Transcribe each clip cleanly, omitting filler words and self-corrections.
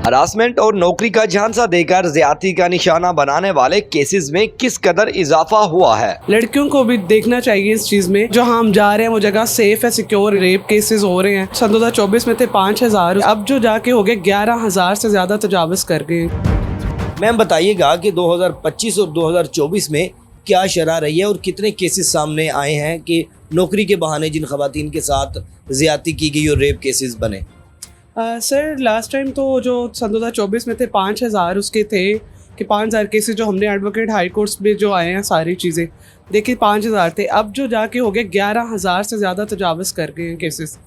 Harassment और नौकरी का झांसा देकर ज्यादती का निशाना बनाने वाले केसेस में किस कदर इजाफा हुआ है। लड़कियों को भी देखना चाहिए इस चीज़ में, जो हम जा रहे हैं वो जगह सेफ है, सिक्योर। रेप केसेस हो रहे हैं, सन 2024 में थे 5,000, अब जो जाके हो गए 11,000 से ज़्यादा तजावुज कर गए। मैम बताइएगा कि 2025 और 2024 में क्या शरह रही है और कितने केसेस सामने आए हैं कि नौकरी के बहाने जिन खवातीन के साथ ज्यादती की गई और रेप केसेस बने। सर लास्ट टाइम तो जो सन 2024 में थे 5,000 उसके थे कि 5,000 केसेस जो हमने एडवोकेट हाई कोर्ट्स में जो आए हैं सारी चीज़ें देखिए 5,000 थे, अब जो जाके हो गए 11,000 से ज़्यादा तजावुज़ कर गए हैं केसेस।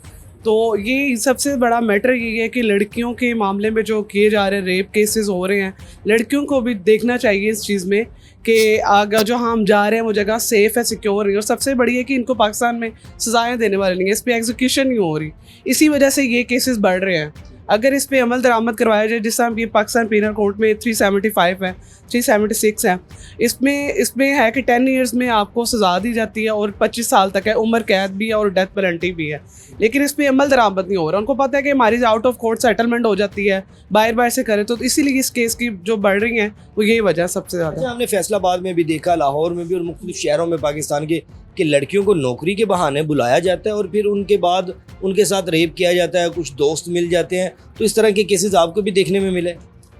तो ये सबसे बड़ा मैटर ये है कि लड़कियों के मामले में जो किए जा रहे हैं रेप केसेस हो रहे हैं, लड़कियों को भी देखना चाहिए इस चीज़ में कि आगे जो हम जा रहे हैं वो जगह सेफ़ है, सिक्योर नहीं। और सबसे बड़ी है कि इनको पाकिस्तान में सज़ाएँ देने वाले नहीं है, इस पर एग्जीक्यूशन नहीं हो रही, इसी वजह से ये केसेस बढ़ रहे हैं। अगर इस पे अमल दरामद करवाया जाए, जिस तरह ये पाकिस्तान पीनल कोड में 375 है, 376 है, इसमें है कि 10 ईयर्स में आपको सज़ा दी जाती है और 25 साल तक है, उम्र कैद भी है और डेथ पेनल्टी भी है। लेकिन इस पर अमल दरामद नहीं हो रहा। उनको पता है कि हमारी आउट ऑफ कोर्ट सेटलमेंट हो जाती है, बाहर से करें, तो इसीलिए इस केस की जो बढ़ रही हैं वो यही वजह सबसे ज़्यादा। हमने फैसलाबाद में भी देखा, लाहौर में भी और मुख्तलिफ शहरों में पाकिस्तान के कि लड़कियों को नौकरी के बहाने बुलाया जाता है और फिर उनके बाद उनके साथ रेप किया जाता है, कुछ दोस्त मिल जाते हैं। तो इस तरह के केसेस आपको भी देखने में मिले?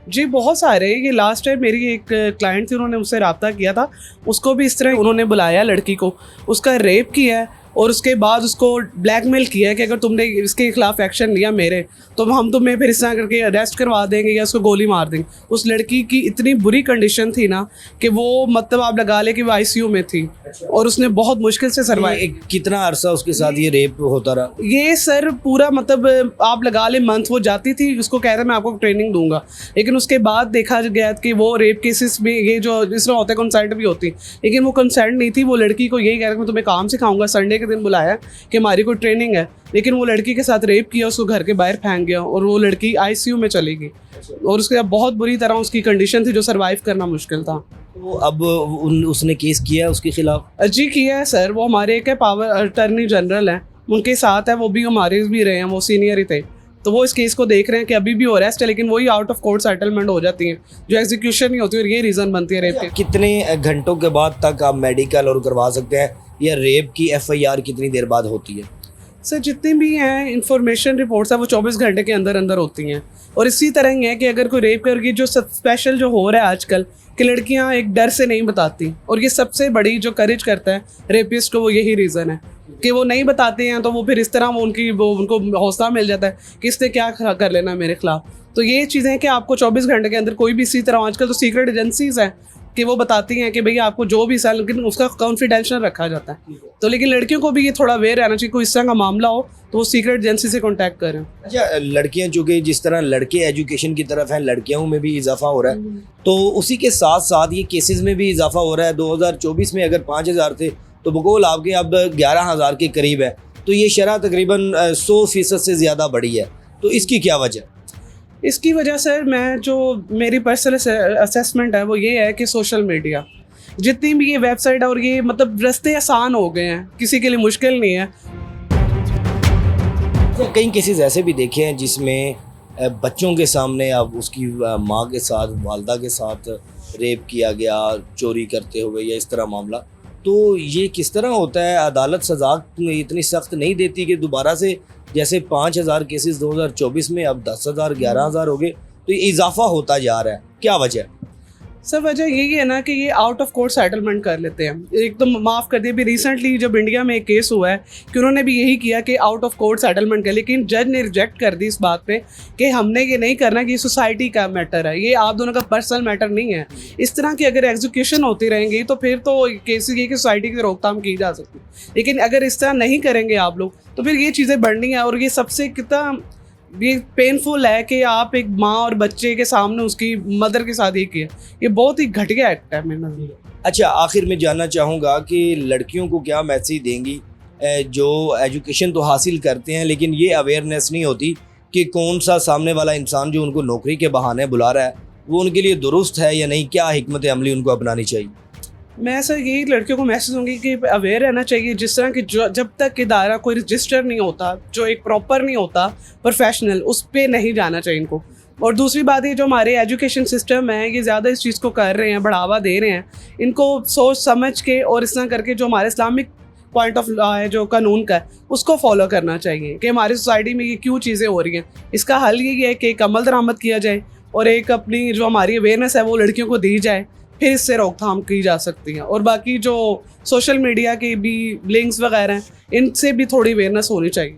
जी बहुत सारे। ये लास्ट टाइम मेरी एक क्लाइंट थी, उन्होंने मुझसे रब्ता किया था, उसको भी इस तरह उन्होंने बुलाया लड़की को, उसका रेप किया है और उसके बाद उसको ब्लैकमेल किया है कि अगर तुमने इसके खिलाफ एक्शन लिया मेरे, तो हम तुम्हें फिर इस तरह करके अरेस्ट करवा देंगे या उसको गोली मार देंगे। उस लड़की की इतनी बुरी कंडीशन थी ना कि वो मतलब आप लगा ले कि वो ICU में थी और उसने बहुत मुश्किल से सर्वाइव। कितना अरसा उसके साथ ये रेप होता रहा? ये सर पूरा मतलब आप लगा ले मंथ। वो जाती थी, उसको कह रहा मैं आपको ट्रेनिंग दूंगा, लेकिन उसके बाद देखा गया कि वो रेप केसेस में ये जो इस तरह होता है कंसेंट भी होती, लेकिन वो कंसेंट नहीं थी। वो लड़की को यही कह रहा मैं तुम्हें काम सिखाऊंगा, संडे के दिन बुलाया कि हमारी कोई ट्रेनिंग है, लेकिन वो लड़की के साथ रेप किया, उसको घर के बाहर फेंक गया और वो लड़की ICU में चली गई और उसके बहुत बुरी तरह उसकी कंडीशन थी जो सर्वाइव करना मुश्किल था। तो अब उसने केस किया है उसके खिलाफ? जी किया है सर। वो हमारे एक पावर अटर्नी जनरल हैं, उनके साथ है, वो भी हमारे भी रहे हैं, वो सीनियर ही थे। तो वो इस केस को देख रहे हैं कि अभी भी अरेस्ट है, लेकिन वही आउट ऑफ कोर्ट सेटलमेंट हो जाती हैं, जो एग्जीक्यूशन नहीं होती और ये रीज़न बनती है रेप के। कितने घंटों के बाद तक आप मेडिकल और करवा सकते हैं, या रेप की FIR कितनी देर बाद होती है? सर जितनी भी हैं इंफॉर्मेशन रिपोर्ट्स है वो 24 घंटे के अंदर अंदर होती हैं। और इसी तरह ही है कि अगर कोई रेप करके जो सब स्पेशल जो हो रहा है आजकल कि लड़कियां एक डर से नहीं बताती, और ये सबसे बड़ी जो करेज करता है रेपिस्ट को, वो यही रीज़न है कि वो नहीं बताते हैं। तो वो फिर इस तरह उनको हौसला मिल जाता है कि इसने क्या कर लेना मेरे खिलाफ। तो ये चीज़ें हैं कि आपको 24 घंटे के अंदर कोई भी इसी तरह, आजकल तो सीक्रेट एजेंसीज हैं कि वो बताती हैं कि भैया आपको जो भी साल, लेकिन उसका कॉन्फिडेंशियल रखा जाता है। तो लेकिन लड़कियों को भी ये थोड़ा अवेयर रहना चाहिए, कोई इस तरह का मामला हो तो वो सीक्रेट एजेंसी से कांटेक्ट करें। अच्छा, लड़कियां चूँकि जिस तरह लड़के एजुकेशन की तरफ हैं, लड़कियों में भी इजाफा हो रहा है, तो उसी के साथ साथ ये केसेस में भी इजाफा हो रहा है। 2024 में अगर 5,000 थे तो बकौल आपके अब 11,000 के करीब है, तो ये शरह तकरीबन 100% से ज़्यादा बढ़ी है। तो इसकी क्या वजह? इसकी वजह सर जो मेरी पर्सनल असेसमेंट है वो ये है कि सोशल मीडिया, जितनी भी ये वेबसाइट है और ये मतलब रास्ते आसान हो गए हैं, किसी के लिए मुश्किल नहीं है। कई केसेस ऐसे भी देखे हैं जिसमें बच्चों के सामने अब उसकी माँ के साथ, वालदा के साथ रेप किया गया चोरी करते हुए या इस तरह मामला। तो ये किस तरह होता है? अदालत सज़ा इतनी सख्त नहीं देती कि दोबारा से जैसे 5,000 केसेस 2024 में अब 10,000 11,000 हो गए, तो ये इजाफा होता जा रहा है, क्या वजह है? सब वजह यही है ना कि ये आउट ऑफ कोर्ट सेटलमेंट कर लेते हैं। एक तो माफ़ कर दिए, भी रिसेंटली जब इंडिया में एक केस हुआ है कि उन्होंने भी यही किया कि आउट ऑफ कोर्ट सेटलमेंट कर, लेकिन जज ने रिजेक्ट कर दी इस बात पे कि हमने ये नहीं करना, कि ये सोसाइटी का मैटर है, ये आप दोनों का पर्सनल मैटर नहीं है। इस तरह की अगर एग्जीक्यूशन होती रहेंगी तो फिर तो केसेस ये कि सोसाइटी की रोकथाम की जा सकती है, लेकिन अगर इस तरह नहीं करेंगे आप लोग तो फिर ये चीज़ें बढ़नी है। और ये सबसे कितना ये पेनफुल है कि आप एक माँ और बच्चे के सामने उसकी मदर के साथ ही किया, ये बहुत ही घटिया एक्ट है मेरे नज़र। अच्छा, आखिर में जानना चाहूँगा कि लड़कियों को क्या मैसेज देंगी जो एजुकेशन तो हासिल करते हैं लेकिन ये अवेयरनेस नहीं होती कि कौन सा सामने वाला इंसान जो उनको नौकरी के बहाने बुला रहा है वो उनके लिए दुरुस्त है या नहीं, क्या हिकमत अमली उनको अपनानी चाहिए? मैं सर यही लड़कियों को मैसेज दूंगी कि अवेयर रहना चाहिए। जिस तरह कि जब तक इदारा कोई रजिस्टर नहीं होता, जो एक प्रॉपर नहीं होता प्रोफेशनल, उस पर नहीं जाना चाहिए इनको। और दूसरी बात ये जो हमारे एजुकेशन सिस्टम है ये ज़्यादा इस चीज़ को कर रहे हैं, बढ़ावा दे रहे हैं। इनको सोच समझ के और इस तरह करके जो हमारे इस्लामिक पॉइंट ऑफ लॉ है, जो कानून का है, उसको फॉलो करना चाहिए कि हमारी सोसाइटी में ये क्यों चीज़ें हो रही हैं। इसका हल यही है कि एक अमल दरामद किया जाए और एक अपनी जो हमारी अवेयरनेस है वो लड़कियों को दी जाए, फिर इससे रोकथाम की जा सकती है। और बाकी जो सोशल मीडिया के भी लिंक्स वगैरह हैं, इनसे भी थोड़ी अवेयरनेस होनी चाहिए।